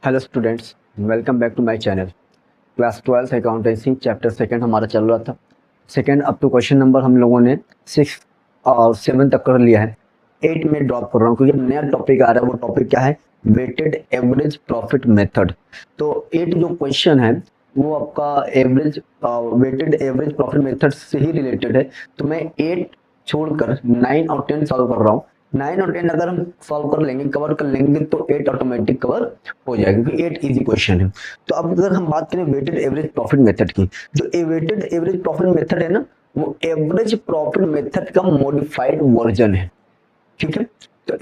Hello students, welcome back to my channel. Class 12 accountancy chapter second हमारा चल रहा था। Second up to question number हम लोगों ने 6 और 7 तक कर लिया है। 8 में ड्रॉप कर रहा हूँ क्योंकि नया टॉपिक आ रहा है। वो टॉपिक क्या है? Weighted average profit method. तो 8 जो क्वेश्चन है वो आपका average weighted average profit method से ही रिलेटेड है। तो मैं 8 छोड़कर 9 और 10 सॉल्व कर रहा हूँ। 9 और 10 अगर हम सॉल्व कर लेंगे, कवर कर लेंगे, तो 8 ऑटोमेटिक कवर हो जाएगा क्योंकि 8 इजी क्वेश्चन है। तो अब अगर हम बात करें वेटेड एवरेज प्रॉफिट मेथड की, जो वेटेड एवरेज प्रॉफिट मेथड है ना, वो एवरेज प्रॉफिट मेथड का मॉडिफाइड वर्जन है। ठीक है, तो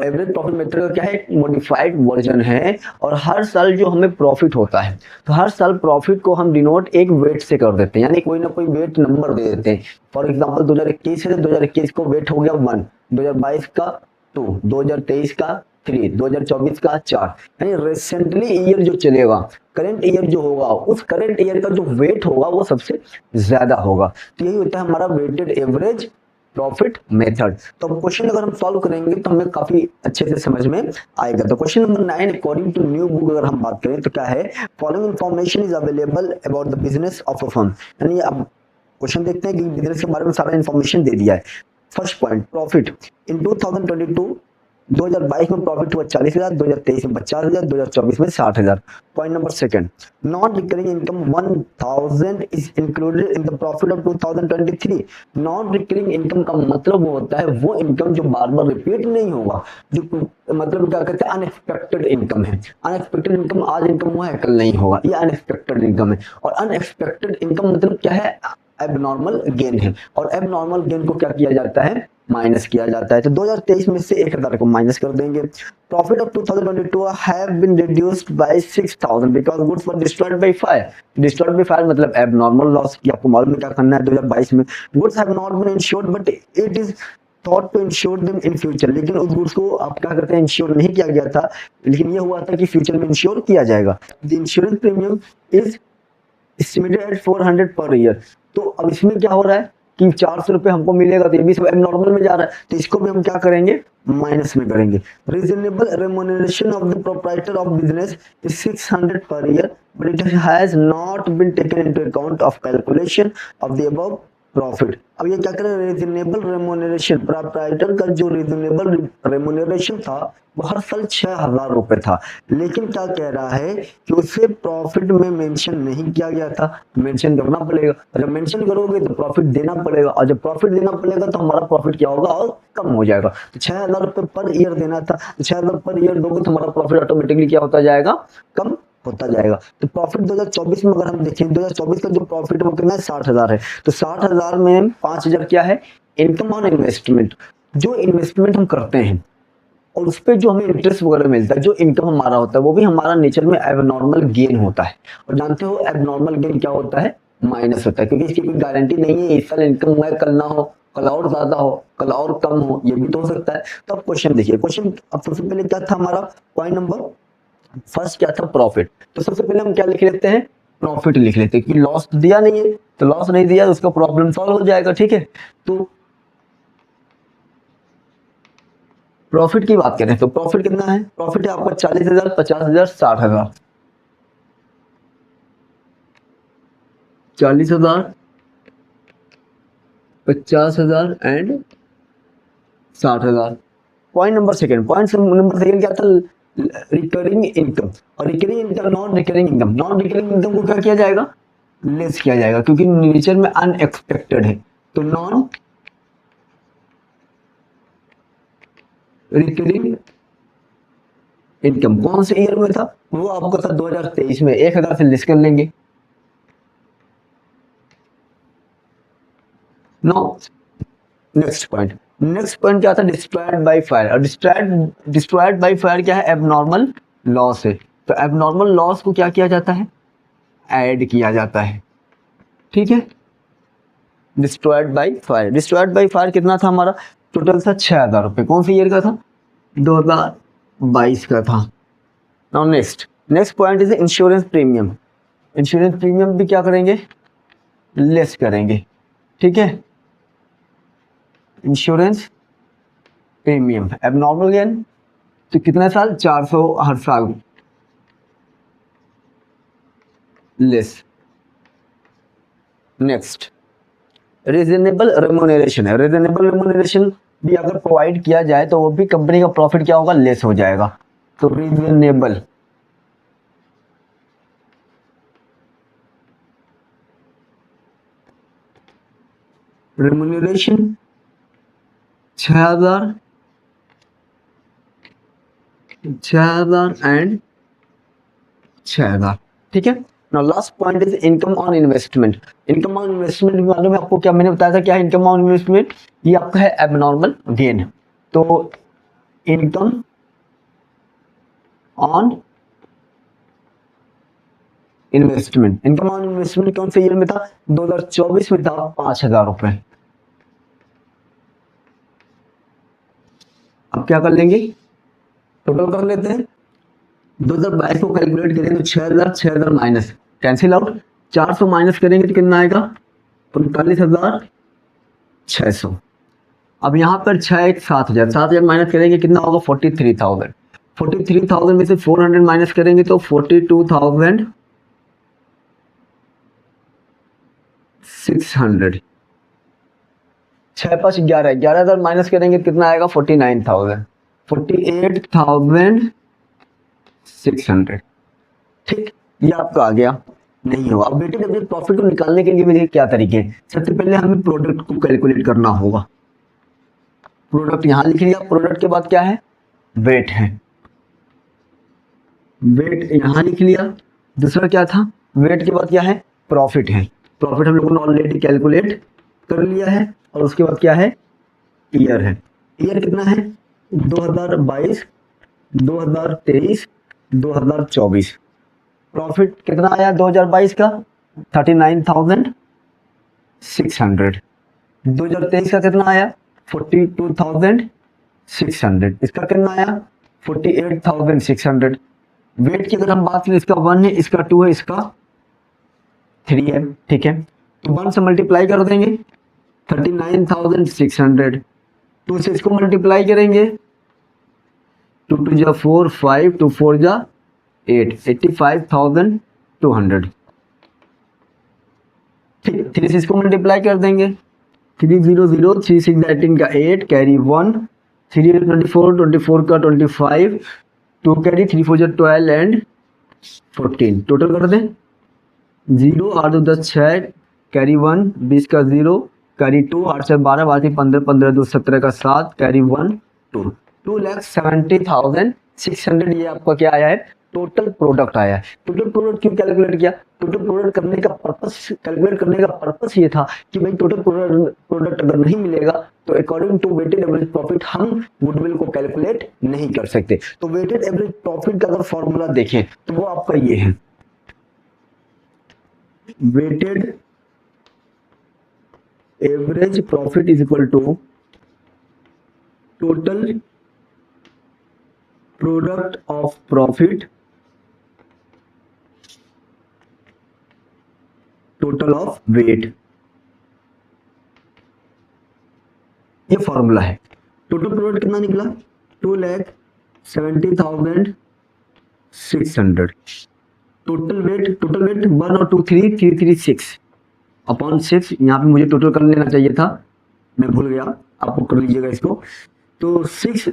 एवरेज प्रॉफिट मेथड का क्या है? मॉडिफाइड वर्जन है। और हर साल जो हमें प्रॉफिट होता है, तो हर साल प्रॉफिट को हम डिनोट एक वेट से कर देते हैं, यानी कोई ना कोई वेट नंबर दे देते हैं। फॉर एग्जांपल 2021 है, 2021 को वेट हो गया 1, 2022 का 2, 2023 का 3, 2024 का 4। यानी रिसेंटली ईयर जो चलेगा, करंट ईयर जो होगा, उस करंट ईयर का जो वेट होगा वो सबसे ज्यादा होगा। तो यही होता है हमारा वेटेड एवरेज प्रॉफिट मेथड। तो क्वेश्चन अगर हम सॉल्व करेंगे तो हमें काफी अच्छे से समझ में आएगा। तो question number 9 according to new book अगर हम बात करें तो क्या है? Following information is available about the business of a firm. यानी अब क्वेश्चन देखते हैं कि बिजनेस के बारे में सारा इंफॉर्मेशन दे दिया है। फर्स्ट पॉइंट, प्रॉफिट इन 2022 2022 में प्रॉफिट हुआ 40,000, 2023 में 50,000, 2024 में 60,000। Point number second, non recurring income 1,000 is included in the profit of 2023। Non recurring income का मतलब होता है वो इनकम जो बार बार रिपीट नहीं होगा, जो मतलब क्या कहते हैं, अनएक्सपेक्टेड इनकम है। अनएक्सपेक्टेड इनकम आज इनकम हुआ है कल नहीं होगा, ये अनएक्सपेक्टेड इनकम है। और अनएक्सपेक्टेड इनकम मतलब क्या है? एबनॉर्मल गेन है। और एबनॉर्मल गेन को क्या किया जाता है? माइनस किया जाता है। तो 2023 में से 1,000 को माइनस कर देंगे। Profit of 2022 have been reduced by 6,000 because goods were destroyed by fire. Destroyed by fire मतलब एबनॉर्मल लॉस की आपको मालूम है क्या करना है 2022 में। Goods have not been insured but it is thought to insure them in future. लेकिन उस गुड्स को आप क्या करते हैं? इंश्योर नहीं किया गया था, लेकिन ये हुआ था कि फ्यूचर में इंश्योर किया जाएगा। The insurance premium is estimated at 400 per year. तो अब इसमें क्या हो रहा है कि 400 रुपए हमको मिलेगा, तो ये भी सब एबनॉर्मल में जा रहा है, तो इसको भी हम क्या करेंगे? माइनस में करेंगे। Reasonable remuneration of the proprietor of business is 600 per year but it has not been taken into account of calculation of the above profit. अब ये क्या करें? रीजनेबल रेम्यूनरेशन, प्रोप्राइटर का जो रीजनेबल रेम्यूनरेशन था वो हर साल 6,000 रुपए था, लेकिन क्या कह रहा है कि उसे प्रॉफिट में मेंशन नहीं किया गया था। मेंशन करना पड़ेगा, जब मेंशन करोगे तो प्रॉफिट देना पड़ेगा, और जब प्रॉफिट देना पड़ेगा तो हमारा प्रॉफिट क्या होगा? और कम हो जाएगा। तो 6,000 रुपए पर ईयर देना था, तो 6,000 पर ईयर दोगे तो हमारा प्रॉफिट ऑटोमेटिकली क्या होता जाएगा? कम होता जाएगा। तो प्रॉफिट 2024 में अगर हम देखें, 2024 का जो प्रॉफिट वो कितना है? 60,000 है। तो 60,000 में 5,000 क्या है? Income on investment. जो इन्वेस्टमेंट हम करते हैं और उस पर जो हमें इंटरेस्ट वगैरह मिलता है, जो इनकम हमारा होता है, वो भी हमारा नेचर में एबनॉर्मल गेन होता है। और जानते हो एबनॉर्मल गेन क्या होता है? माइनस होता है, क्योंकि इसकी कोई गारंटी नहीं है इस साल इनकम हुआ है कल ना हो, कल और ज्यादा हो, कल और कम हो, ये भी तो हो सकता है। तो अब क्वेश्चन देखिए, क्वेश्चन अब सबसे पहले क्या था हमारा? पॉइंट नंबर फर्स्ट क्या था? प्रॉफिट। तो सबसे पहले हम क्या लिख लेते हैं? प्रॉफिट लिख लेते हैं कि लॉस दिया नहीं है, तो लॉस नहीं दिया तो उसका प्रॉब्लम सॉल्व हो जाएगा। ठीक है, तो प्रॉफिट की बात करें तो प्रॉफिट कितना है? प्रॉफिट है आपका 40,000, 50,000, 60,000। 40,000, 50,000 एंड 60,000। पॉइंट नंबर सेकंड, क्या था? Recurring income. और recurring income, non recurring income, non recurring income को क्या किया जाएगा? लेस किया जाएगा, क्योंकि नेचर में अनएक्सपेक्टेड है। तो नॉन रिकरिंग इनकम कौन से ईयर में था? वो आपको था 2023 में। 1,000 से लेस कर लेंगे। नो, नेक्स्ट पॉइंट क्या था? Destroyed by fire. और डिस्ट्रॉयड बाय फायर क्या है? एबनॉर्मल लॉस है। तो एबनॉर्मल लॉस को क्या किया जाता है? ऐड किया जाता है। ठीक है, destroyed by fire. Destroyed by fire कितना था हमारा? टोटल था 6,000 रुपए। कौन सी ईयर का था? 2022 का था। Now next point is insurance premium. Insurance premium भी क्या करेंगे? लेस करेंगे। ठीक है, इंश्योरेंस प्रीमियम एबनॉर्मल गेन, तो कितना साल? 400 हर साल। लेस। नेक्स्ट रीजनेबल रेम्यूनरेशन है। रीजनेबल रेम्यूनरेशन भी अगर प्रोवाइड किया जाए तो वो भी कंपनी का प्रॉफिट क्या होगा, लेस हो जाएगा। तो रीजनेबल रेम्यूनरेशन 6,000 एंड 6,000। ठीक है। Now last point is income on investment. Income on investment मालूम है आपको, क्या मैंने बताया था, क्या है इनकम ऑन इन्वेस्टमेंट, ये आपका है एबनॉर्मल गेन। तो income on investment, income on investment कौन से ईयर में था, 2024 में था 5,000 रुपए। अब क्या कर लेंगे, टोटल कर लेते हैं। 2022 को कैलकुलेट करेंगे तो 6,000 माइनस कैंसिल आउट, 400 माइनस करेंगे तो कितना आएगा, 39,600। अब यहाँ पर 6 7,000 माइनस करेंगे कितना होगा, 43,000। 43,000 में से 400 माइनस करेंगे तो 42,600। 6 5 11, 11,000 माइनस करेंगे कितना आएगा, 49,000, 48,600। ठीक, ये आपका आ गया। नहीं हो। अब वेटेड एवरेज प्रॉफिट को निकालने के लिए मेरे क्या तरीके हैं, सबसे पहले हमें प्रोडक्ट को कैलकुलेट करना होगा। प्रोडक्ट यहां लिख लिया, प्रोडक्ट के बाद क्या है, वेट है, वेट यहां लिख लिया। दूसरा क्या था, वेट के बाद क्या है, प्रॉफिट है। प्रॉफिट हम लोगों ने ऑलरेडी कैलकुलेट कर लिया है। और उसके बाद क्या है, ईयर है। ईयर कितना है, 2022, 2023, 2024। प्रॉफिट कितना आया 2022 का, 39,600। 2023 का कितना आया, 42,600। इसका कितना आया, 48,600। वेट की अगर हम बात करें, इसका 1 है, इसका 2 है, इसका 3 है। ठीक है, तो 1 से मल्टीप्लाई कर देंगे 39,600, 2 से इसको मल्टीप्लाई करेंगे, 2 2 जा 4, 5 2 4 जा 8, 85,200। ठीक, 3 से इसको मल्टीप्लाई कर देंगे, 3 0 0 3 6 18 का 8 कैरी 1, 3 24 24 का 25, 2 कैरी 3 4 जा 12 एंड 14। टोटल कर दें, 0 8 2 10 6 कैरी 1, 20 का 0 कैरी 2, 8 से 12 12 15 15 2 17 का 7 कैरी 1 2, 2,70,600। ये आपका क्या आया है, टोटल प्रोडक्ट आया है। टोटल प्रोडक्ट क्यों कैलकुलेट किया, टोटल प्रोडक्ट करने का पर्पस, कैलकुलेट करने का पर्पस ये था कि भाई टोटल प्रोडक्ट अगर नहीं मिलेगा तो according to weighted average profit हम गुडविल को कैलकुलेट नहीं कर सकते। तो वेटेड एवरेज प्रॉफिट का अगर फॉर्मूला देखें तो वो आपका ये है, weighted average profit is equal to total product of profit total of weight. ये फॉर्मूला है। टोटल प्रोडक्ट कितना निकला, 2,70,600। टोटल वेट 1 और 2 3 3 3 6 अपॉन 6। यहाँ पे मुझे टोटल कर लेना चाहिए था, मैं भूल गया, आप कर लीजिएगा इसको। तो 6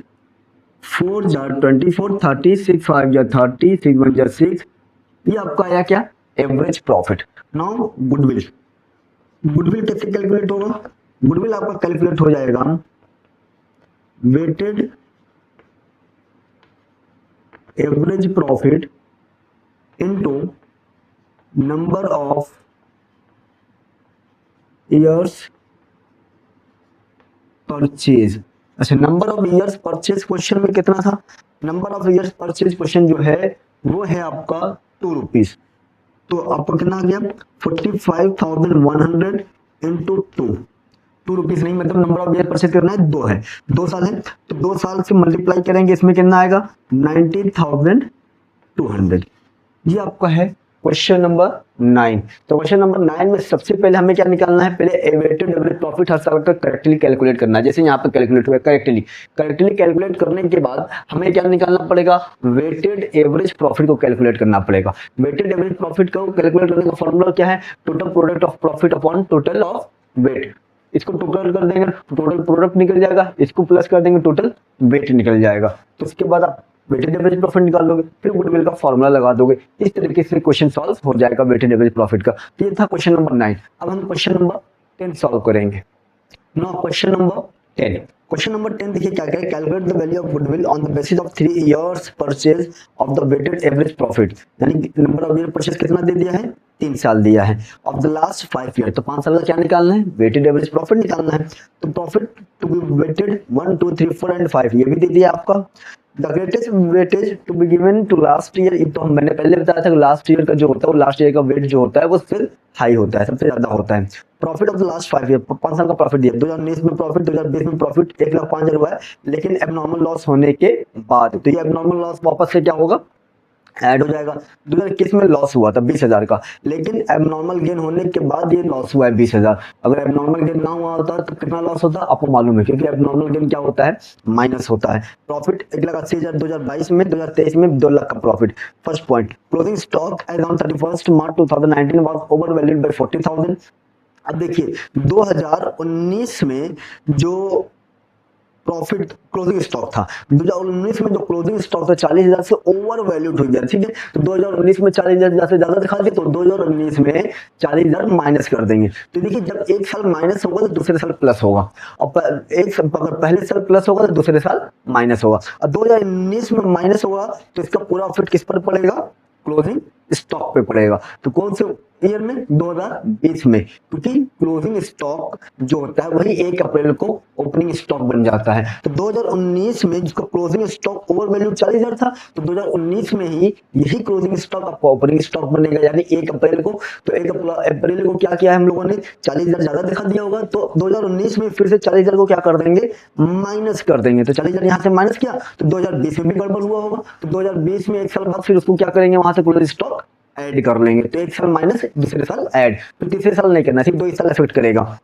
4 जा 24, 30, 6 5 जा 30, 6 1 जा 6। ये आपका आया क्या, average profit. Now goodwill, goodwill कैसे कैलकुलेट होगा, गुडविल आपका कैलकुलेट हो जाएगा weighted average profit into number of years purchase. अच्छा, number of years purchase question में कितना था, number of years purchase question जो है वो है आपका 2 रुपीज। तो आपका कितना आ गया, 45,100 इंटू 2 रुपीज नहीं, मतलब नंबर ऑफ ईयर परचेज करना है 2 है, 2 साल है, तो 2 साल से मल्टीप्लाई करेंगे, इसमें कितना आएगा 19,200। ये आपका है क्वेश्चन नंबर 9। तो क्वेश्चन नंबर 9 में सबसे पहले हमें क्या निकालना है, पहले वेटेड एवरेज प्रॉफिट हर साल का करेक्टली कैलकुलेट करना है। जैसे यहाँ पे कैलकुलेट हुआ करेक्टली कैलकुलेट करने के बाद हमें क्या निकालना पड़ेगा, वेटेड एवरेज प्रॉफिट को कैलकुलेट करना पड़ेगा। वेटेड एवरेज प्रॉफिट को कैलकुलेट करने का फॉर्मूला क्या है, total product of profit upon total of weight. इसको टोटल कर देंगे, टोटल प्रोडक्ट निकल जाएगा, इसको प्लस कर देंगे, टोटल वेट निकल जाएगा। तो उसके बाद आप वेटेड एवरेज प्रॉफिट निकाल लोगे, फिर गुडविल का फॉर्मूला लगा दोगे। इस तरीके से क्वेश्चन सॉल्व हो जाएगा वेटेड एवरेज प्रॉफिट का। तो ये था क्वेश्चन नंबर 9। अब हम क्वेश्चन नंबर 10 सॉल्व करेंगे। Now question number 10। Question number 10 देखिए क्या कह, calculate the value of goodwill on the basis of 3 years purchase of the weighted average profit. यानी नंबर ऑफ ईयर परचेज कितना दे दिया है, 3 साल दिया है, ऑफ द लास्ट 5 ईयर। तो 5 साल का क्या निकालना है, वेटेड एवरेज प्रॉफिट निकालना है। तो profit to be weighted 1 2 3 4 and 5 ये भी दे दिया आपका। The greatest weightage to be given to last year, तो मैंने पहले बताया था कि लास्ट ईयर का जो होता है वो लास्ट ईयर का वेट जो होता है वो फिर हाई होता है, सबसे ज्यादा होता है। Profit of the last 5 year, 5 साल का प्रॉफिट दिया, 2019 में प्रॉफिट, 2020 में प्रॉफिट 1,05,000 हुआ है, लेकिन एबनॉर्मल लॉस होने के बाद, तो ये एबनॉर्मल लॉस वापस से क्या होगा, ऐड हो जाएगा। 2021 में लॉस हुआ था 20,000 का, लेकिन एबनॉर्मल गेन होने के बाद ये लॉस हुआ है 20,000। अगर एबनॉर्मल गेन ना हुआ होता तो कितना लॉस होता आपको मालूम है, क्योंकि एबनॉर्मल गेन क्या होता है, माइनस होता है। प्रॉफिट 1,80,000 2022 में, 2023 में 2 लाख का profit. First point, closing stock as on 31 March 2019 was over valued by 40,000। अब देखिए 2019 में जो प्रॉफिट क्लोजिंग स्टॉक था, 2019 में जो क्लोजिंग स्टॉक था 40,000 से ओवर वैल्यूड हो गया, ठीक है। तो 2019 में 40,000 से ज्यादा दिखा दिया, तो 2019 में 40,000 माइनस कर देंगे। तो देखिए जब एक साल माइनस होगा तो दूसरे साल प्लस होगा, और अगर पहले साल प्लस होगा तो दूसरे साल माइनस होगा। और 2019 में माइनस होगा तो इसका पूरा इफेक्ट किस पर पड़ेगा, क्लोजिंग स्टॉक पे पड़ेगा। तो कौन से ईयर में, 2020 में, क्योंकि क्लोजिंग स्टॉक जो होता है वही 1 अप्रैल को ओपनिंग स्टॉक बन जाता है। तो 2019 में जिसका क्लोजिंग स्टॉक ओवर वैल्यू 40,000 था, तो 2019 में ही यही क्लोजिंग स्टॉक आपका ओपनिंग स्टॉक बनेगा, यानी 1 अप्रैल को। तो 1 अप्रैल को क्या किया है हम लोगों ने, 40,000 ज्यादा दिखा दिया होगा, तो 2019 में फिर से 40,000 को क्या कर देंगे, माइनस कर देंगे। तो 40,000 यहाँ से माइनस किया तो 2020 में भी गड़बड़ हुआ होगा, तो 2020 में 1 साल बाद फिर उसको क्या करेंगे, वहां से क्लोजिंग स्टॉक ऐड कर लेंगे। तो 1 साल माइनस, दूसरे साल ऐड, तो तीसरे साल नहीं करना, सिर्फ 2 साल इफेक्ट करेगा।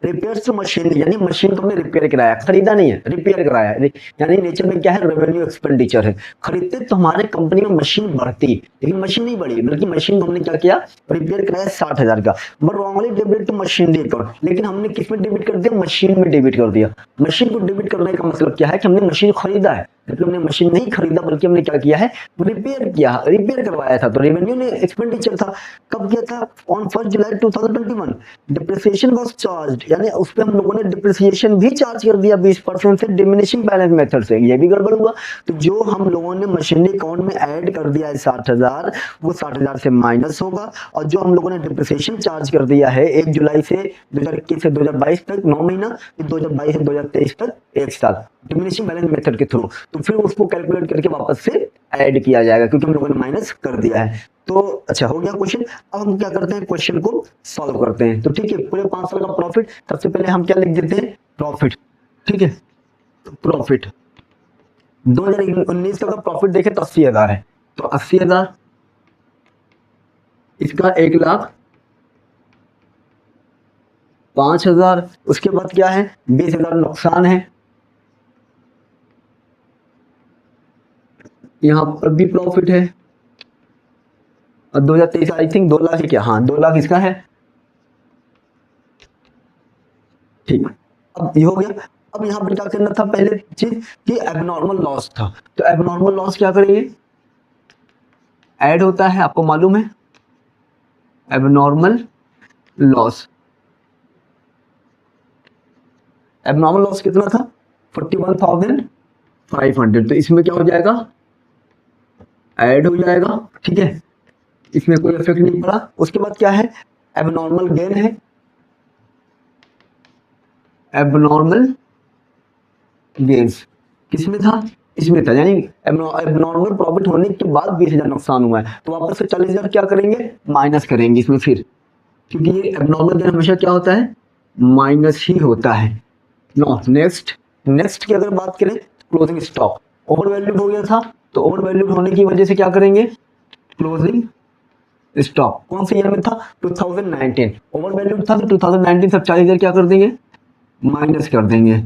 रिपेयर्स टू मशीन, यानी मशीन को हमने रिपेयर कराया, खरीदा नहीं है, रिपेयर कराया है। यानी नेचर में क्या है, रेवेन्यू एक्सपेंडिचर है। खरीदते तो हमारे कंपनी में मशीन बढ़ती, लेकिन मशीन नहीं बढ़ी, बल्कि मशीन को हमने क्या किया, रिपेयर कराया 60,000 का। But wrongly debit to machinery account, लेकिन हमने किस में डेबिट कर दिया, मशीन में डेबिट कर दिया। मशीन को डेबिट करने का मतलब क्या है कि हमने मशीन खरीदा है, मतलब हमने मशीन नहीं खरीदा बल्कि हमने क्या किया है, रिपेयर किया, रिपेयर करवाया था। तो रेवेन्यू ने एक्सपेंडिचर था, कब किया था, on 1 July 2021। Depreciation was charged, यानी उस पे हम लोगों ने डिप्रिसिएशन भी चार्ज कर दिया 20% से, डिमिनिशिंग बैलेंस मेथड से, ये भी गड़बड़ हुआ। तो जो हम लोगों ने मशीनरी अकाउंट में ऐड कर दिया है 60,000, वो 60,000 से माइनस होगा। और जो हम लोगों ने डिप्रिसिएशन चार्ज कर दिया है 1 जुलाई से 2021 से 2022 तक 9 महीना, 2022 से 2023 तक 1 साल, डिमिनिशिंग बैलेंस मेथड के थ्रू, तो फिर उसको कैलकुलेट करके वापस से ऐड किया जाएगा, क्योंकि हम लोगों ने माइनस कर दिया है। तो अच्छा हो गया क्वेश्चन। अब हम क्या करते हैं, क्वेश्चन को सॉल्व करते हैं। तो ठीक है, पूरे 5 साल का प्रॉफिट, सबसे पहले हम क्या लिख देते हैं, प्रॉफिट, ठीक है। तो प्रॉफिट 2019 का प्रॉफिट देखें तो 80,000 है, तो 80,000 इसका 1,05,000, उसके बाद क्या है, 20,000 नुकसान है, यहाँ पर भी प्रॉफिट है। और 2023 आई थिंक 2 लाख है क्या, हाँ 2 लाख इसका है, ठीक। अब ये हो गया। अब यहाँ पर क्या करना था, पहले चीज कि एबनॉर्मल लॉस था, तो एबनॉर्मल लॉस क्या करेंगे, ऐड होता है, आपको मालूम है, एबनॉर्मल लॉस। एबनॉर्मल लॉस कितना था, 41,500, तो इसमें क्या हो जाएगा, ऐड हो जाएगा, ठीक है, इसमें कोई इफेक्ट नहीं पड़ा। उसके बाद क्या है, एबनॉर्मल गेन है, एबनॉर्मल गेन्स किसमें था, इसमें था, यानी एबनॉर्मल प्रॉफिट होने के बाद 20,000 नुकसान हुआ है, तो वापस से 40,000 क्या करेंगे, माइनस करेंगे इसमें फिर, क्योंकि ये एबनॉर्मल गेन हमेशा क्या होता है, माइनस ही होता है। नो नेक्स्ट की अगर बात करें, क्लोजिंग स्टॉक ओवर वैल्यूड हो गया था, तो ओवर वैल्यूड होने की वजह से क्या करेंगे, क्लोजिंग स्टॉक कौन से ईयर में था, 2019। ओवर वैल्यू था तो 2019 सब 40,000 क्या कर देंगे, माइनस कर देंगे।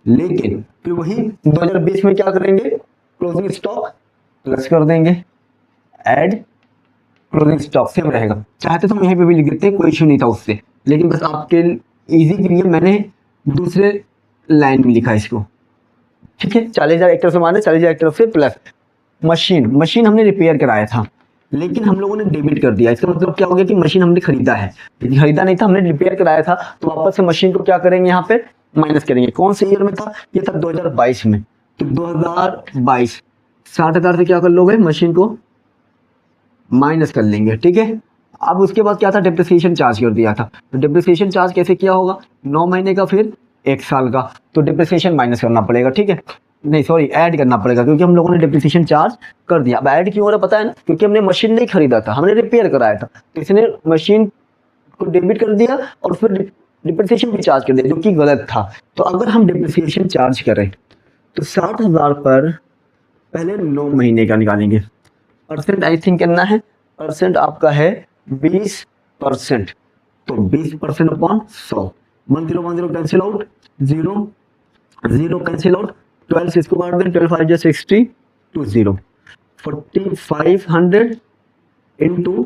लेकिन फिर वही 2020 में क्या करेंगे, क्लोजिंग स्टॉक प्लस कर देंगे, ऐड क्लोजिंग स्टॉक सेम रहेगा। चाहते तो हम यहीं पे भी लिख देते हैं, कोई इशू नहीं था उससे, लेकिन बस आपके इजी के लिए मैंने दूसरे लाइन में लिखा इसको। ठीक है, 40,000 एक तरफ से माइनस, 40,000 एक तरफ से प्लस। मशीन हमने रिपेयर कराया था, लेकिन हम लोगों ने डेबिट कर दिया। इसका मतलब क्या हो गया कि मशीन हमने खरीदा है, लेकिन खरीदा नहीं था, हमने रिपेयर कराया था, तो वापस से मशीन को क्या करेंगे, यहाँ पे माइनस करेंगे। कौन से ईयर में था, ये था 2022 में। तो 2022 60,000 से क्या कर लोगे, मशीन को माइनस कर लेंगे। ठीक है, अब उसके बाद क्या था, डिप्रिसिएशन चार्ज कर दिया था। तो डिप्रिसिएशन चार्ज कैसे किया होगा, 9 महीने का फिर 1 साल का, तो डिप्रिसिएशन माइनस करना पड़ेगा। ठीक है, नहीं सॉरी ऐड करना पड़ेगा, क्योंकि हम लोगों ने डिप्रिसिएशन चार्ज कर दिया। अब ऐड क्यों हो रहा पता है ना, क्योंकि हमने मशीन नहीं खरीदा था, हमने रिपेयर कराया था, तो इसने मशीन को डेबिट कर दिया और फिर डिप्रिसिएशन भी चार्ज कर दिया, जो कि गलत था। तो अगर हम डिप्रिसिएशन चार्ज करें तो 60,000 पर पहले 9 महीने का निकालेंगे। परसेंट आई थिंक करना है, परसेंट आपका है 20%, तो 20% upon 100। 10 cancel out, 0 cancel out, 12 से इसको काट दें, 12 5 60, 20 4500 इंटू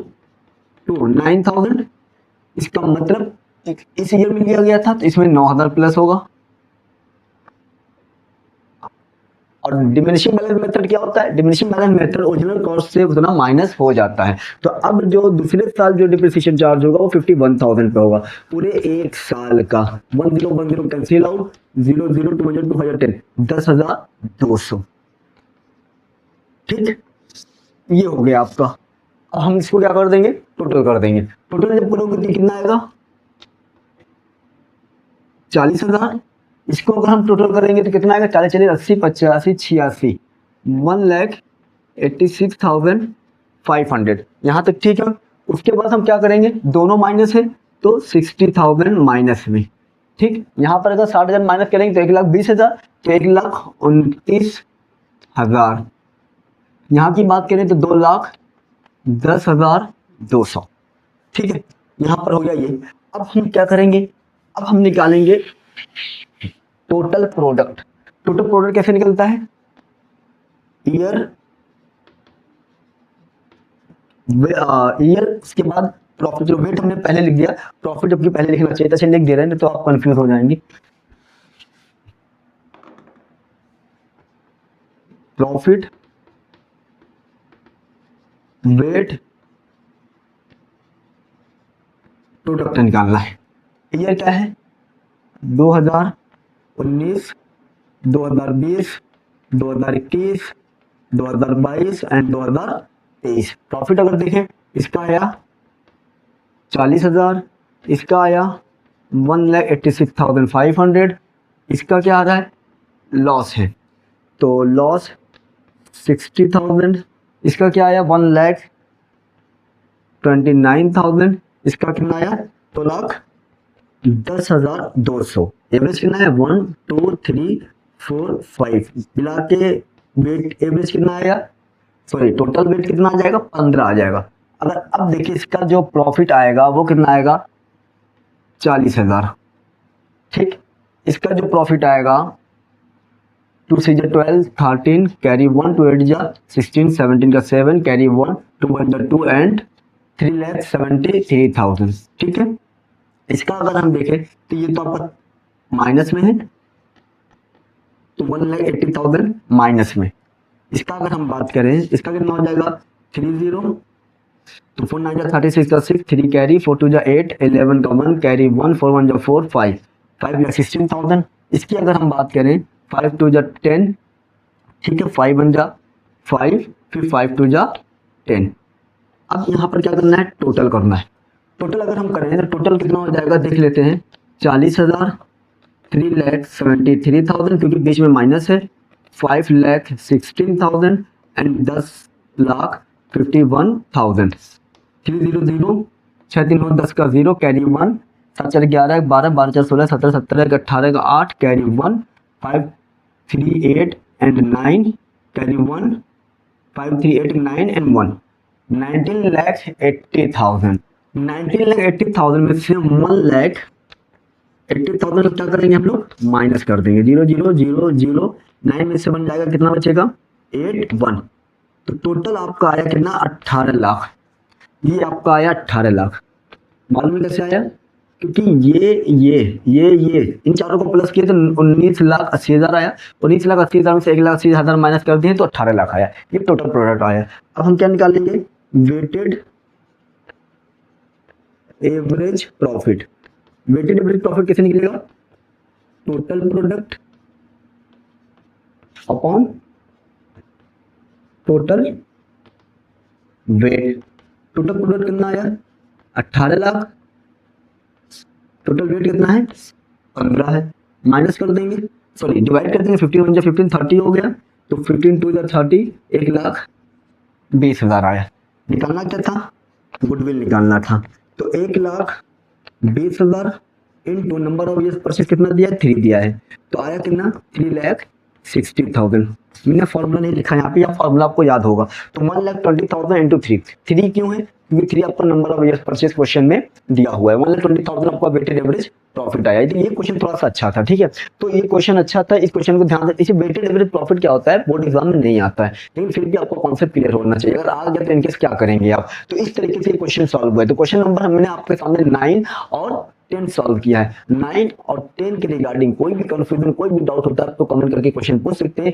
2 9000। इसका मतलब इस ईयर में लिया गया था, तो इसमें 9,000 प्लस होगा। और डिमिनिशिंग बैलेंस मेथड क्या होता है, diminishing balance method original cost से उतना माइनस हो जाता है। तो अब जो दूसरे साल जो डिप्रिसिएशन चार्ज होगा वो 51,000 पे होगा, पूरे 1 साल का। 10 कैंसिल आउट, 0 210 10,200। ठीक, ये हो गया आपका। अब हम इसको क्या कर देंगे, टोटल कर देंगे। टोटल जब करोगे तो कितना आएगा, 40,000। इसको अगर हम टोटल करेंगे तो कितना आएगा, 40 चलिए 80 85 86 1,86,500। यहाँ तक ठीक है। उसके बाद हम क्या करेंगे, दोनों माइनस है तो 60,000 माइनस में। ठीक, यहाँ पर अगर 60,000 माइनस करेंगे तो 1,20,000, तो 1,29,000। यहाँ की बात करें तो 2,10,200। ठीक है, यहाँ पर हो गया ये। अब हम क्या करेंगे, अब हम निकालेंगे टोटल प्रोडक्ट। टोटल प्रोडक्ट कैसे निकलता है, ईयर उसके बाद प्रॉफिट। जो वेट हमने पहले लिख दिया, प्रॉफिट जबकि पहले लिखना चाहिए था, लिख दे रहे हैं तो आप कंफ्यूज हो जाएंगे। प्रॉफिट वेट प्रोडक्ट निकालना है। ईयर क्या है, 2019, 2020, 2021, 2022 एंड 2023। प्रॉफिट अगर देखें, इसका आया 40,000, इसका आया 1,86,500। इसका क्या आ रहा है, लॉस है, तो लॉस 60,000। इसका क्या आया, 1,29,000। इसका कितना आया, 2,10,200। एवरेज कितना है, 1 2 3 4 5 मिला के वेट एवरेज कितना आएगा, सॉरी टोटल वेट कितना आ जाएगा, 15 आ जाएगा। अगर अब देखिए इसका जो प्रॉफिट आएगा वो कितना आएगा, 40,000। ठीक, इसका जो प्रॉफिट आएगा 2 6 12 13 कैरी 1 2 8 16 17 का 7 कैरी 1 2 1 2 एंड 3,73,000। ठीक है, इसका अगर हम देखें तो ये तो आपका माइनस में है, तो 1,80,000 माइनस में। इसका अगर हम बात करें, इसका कितना हो जाएगा, 30, तो 4 9 36 का 6 3 कैरी 4 2 8 11 का 1 कैरी 1 4 1 4 5 5 16,000। इसकी अगर हम बात करें, 5 2 10, ठीक है, 5 1 5 फिर 5 2 10। अब यहाँ पर क्या करना है, टोटल करना है। टोटल अगर हम करें तो टोटल कितना हो जाएगा देख लेते हैं, 40,000, 3,73,000 क्योंकि बीच में माइनस है, 5,16,000 एंड 10,51,000। 300 6 3 9 10 का 0 कैरी 1 7 4 11 12 12 4 16 17 17 का 18 का 8 कैरी 1 5 3 8 एंड 9 कैरी 1 5 3 8 9 एंड 1 19,80,000, 19,80,000 में से 1,80,000 क्या करेंगे हम लोग, माइनस कर देंगे, 0,0,0,0,9 में से बन जाएगा कितना बचेगा, 81। तो टोटल आपका आया कितना, 18 लाख। ये आपका आया 18 लाख। मालूम है कैसे आया, क्योंकि ये इन चारों को प्लस किए तो 19,80,000 आया। 19,80,000 में से 1,80,000 माइनस कर दिए तो 18 लाख आया। ये टोटल प्रोडक्ट आया। अब हम क्या निकालेंगे, weighted average profit. Weighted average profit कैसे निकलेगा, total product upon total weight. Total product कितना आया, 18 लाख। टोटल वेट कितना है, 15 है। माइनस कर देंगे, सॉरी डिवाइड कर देंगे, 15 1 15 30 हो गया। तो 15 2 30, 1,20,000 आया। निकालना क्या था, गुडविल निकालना था। तो 1,20,000 into number of years purchase कितना दिया है, 3 दिया है। तो आया कितना, 3,60,000। मैंने फॉर्मूला नहीं लिखा यहाँ पे, या फॉर्मूला आपको याद होगा। तो 1,20,000 इंटू 3 क्यों है, क्योंकि 3 आपका number of years purchase question में दिया हुआ है। 1,20,000 आपका वेटेड एवरेज प्रॉफिट आया। तो ये क्वेश्चन थोड़ा सा अच्छा था, ठीक है। तो ये क्वेश्चन अच्छा था, इस क्वेश्चन को ध्यान से। इसे वेटेड एवरेज प्रॉफिट क्या होता है, बोर्ड एग्जाम में नहीं आता है, लेकिन फिर भी आपको कॉन्सेप्ट क्लियर होना चाहिए। अगर आ गया तो इनकेस क्या करेंगे आप। तो इस तरीके से क्वेश्चन सॉल्व हुआ है। तो क्वेश्चन नंबर हमने आपके सामने 9 और 10 सॉल्व किया है। 9 और 10 के रिगार्डिंग कोई भी कंफ्यूजन, कोई भी डाउट होता है तो कमेंट करके क्वेश्चन पूछ सकते हैं।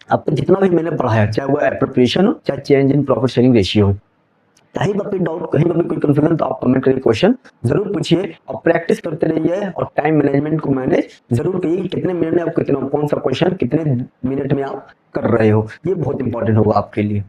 आपको जितना भी मैंने पढ़ाया, चाहे वो एप्रोप्रिएशन हो, चाहे change in profit sharing ratio हो, कहीं पर कोई डाउट, कहीं पर भी कोई कंफ्यूजन, तो आप कमेंट करके क्वेश्चन जरूर पूछिए और प्रैक्टिस करते रहिए। और टाइम मैनेजमेंट को मैनेज जरूर करिए, कितने मिनट में आप कितना, कौन सा क्वेश्चन कितने मिनट में आप कर रहे हो, ये बहुत इंपॉर्टेंट होगा आपके लिए।